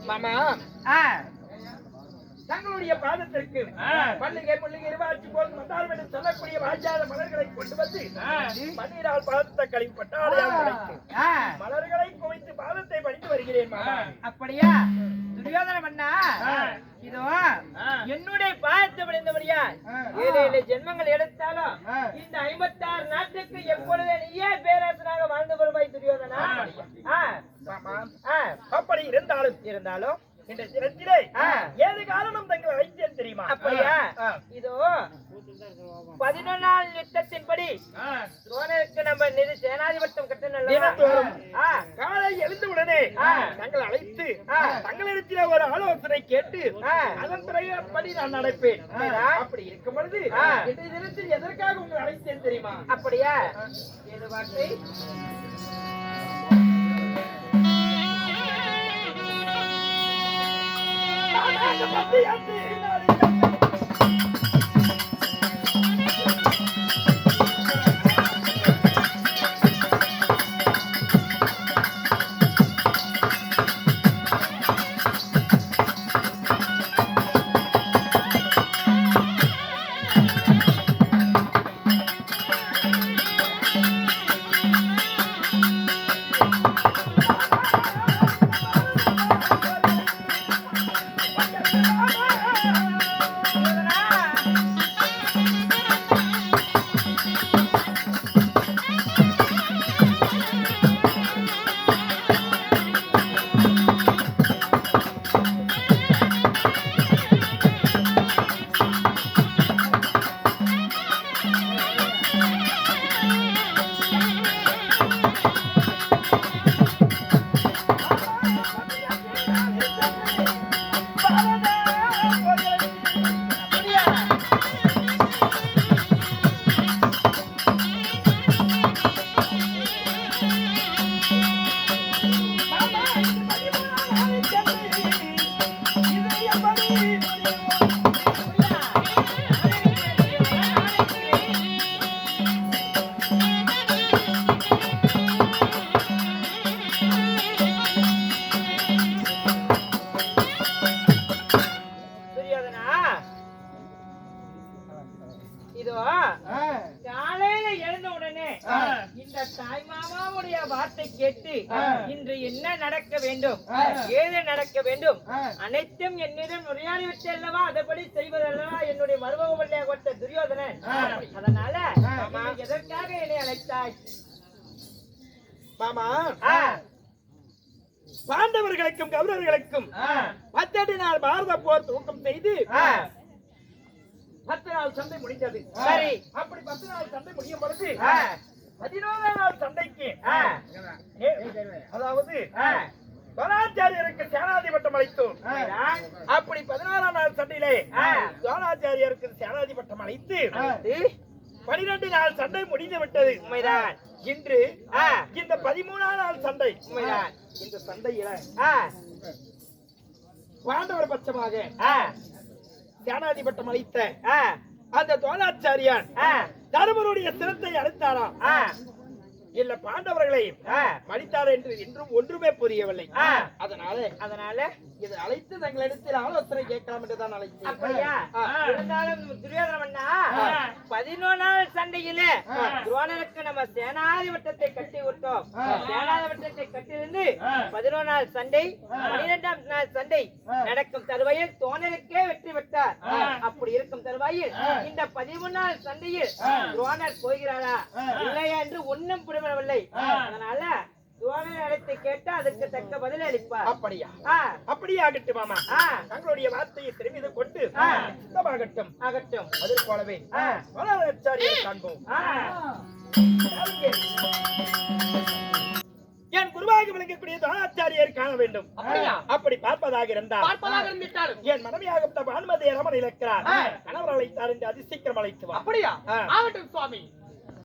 மாமா தங்களுடைய பாதத்திற்கு மல்லிகை முல்லிகை இருவாட்சி போல் மந்தாரம் என்று சொல்லக்கூடிய வாஜாத மலர்களை கொண்டு வந்து மண்ணீரால் பாதத்தை கழிவு பட்டாளையால் மலர்களை குவைத்து பாதத்தை படித்து வருகிறேன் மாமா. அப்படியா துரியோதன மன்னா, இதோ என்னுடைய பாதத்தை படிந்தபடியா 7 ஜென்மங்கள் எடுத்தாலும் இந்த 56 நாட்டுக்கு எப்பொழுது நீயே பேரரசனாக வாழ்ந்து கொள்வாய் துரியோதனா. அப்படி இருந்தாலும் இந்த தினத்திலே ஏது காரணம் தங்கள் அழைத்தேன் தெரியுமா? அப்படியா? இதோ 11 யுத்தத்தின்படி துரோணருக்கு நம்ம சேனாதிபத்தியம் கட்டணும். காலை எழுந்தவுடனே தங்களை அழைத்து தங்களிடத்திலே ஒரு ஆலோசனை கேட்டு அதன் பிறகுபடி நான் நடப்பேன். அப்படி இருக்கும் பொழுது இந்த தினத்தில் எதற்காக உங்களை அழைத்தேன் தெரியுமா? அப்படியா? ஏது வார்த்தை? Ah! வார்த்தை கேட்டு இன்று என்ன நடக்க வேண்டும், ஏது நடக்க வேண்டும், அனைத்தும் என்னிடம் உரையாடி விட்டு அல்லவா அதபடி செய்வதல்லவா என்னுடைய மருமகவல்லியாக கொண்ட துரியோதனன். அதனால நீ எதற்காக என்னை அழைத்தாய்? மாமா, பாண்டவர்களுக்கும் கௌரவர்களுக்கும் 18 நாள் பாரத போர் துவக்கம் செய்து 10 நாள் சண்டை முடிந்தது. சரி. அப்படி 10 நாள் சண்டை முடியும் பொழுது 11 நாள் சண்டைக்கு அதாவது துரோணாச்சாரியருக்கு சேனாதிபட்டம் அளித்தோம். அப்படி 16ஆம் நாள் சண்டையிலே துரோணாச்சாரியருக்கு சேனாதிபட்டம் அளித்து 12 நாள் சண்டை முடிந்து விட்டது. உண்மைதான். இன்று இந்த 13ஆம் நாள் சண்டை. உண்மைதான். இந்த சண்டையில பாண்டவர் பட்சமாக சேனாதிபட்டம் அளித்த அந்த துரோணாச்சாரியார் தருமருடைய சிரத்தை அளித்தாராம், இல்ல பாண்டவர்களை மடித்தார் என்று இன்றும் ஒன்றுமே புரியவில்லை. அதனால இது அழைத்து தங்களிடத்தில் ஆலோசனை கேட்கலாம் என்றுதான் அழைத்தேன். அப்படியா? இருந்தாலும் துரியோதன மன்னா 11 நாள் சண்டையிலே துரோணருக்கு நம்ம சேனாதிபட்டத்தை கட்டி விட்டோம். சேனாதிபட்டத்தை கட்டியிருந்து 11 நாள் சண்டை 12ஆம் நாள் சண்டை நடக்கும் தருவாயில் துரோணருக்கே வெற்றி பெற்றார். அப்படி இருக்கும் தருவாயில் இந்த 13 நாள் சண்டையில் துரோணர் போகிறாரா இல்லையா என்று ஒன்னும் புரியவில்லை. அதனால துரோணர் அழைத்து கேட்டா அதுக்கு தக்க பதில் அளிப்பார். அப்படியா? அப்படியே ஆகட்டும் மாமா. தங்களுடைய வார்த்தையை தெரிந்து கொண்டு சித்தமாகட்டும். ஆகட்டும். அது போலவே துரோணாச்சாரியை காண்போம். என் குருவாக விளங்கக்கூடிய துரோணாச்சாரியை காண வேண்டும். அப்படி பார்ப்பதாக இருந்தால் என் மனைவியாகப்பட்ட பானுமதி ரமன் இழக்கிறார். கணவர் அழைத்தார் என்று அதிசீக்கிரம் அழைத்து வா. அப்படியா? ஆகட்டும் சுவாமி.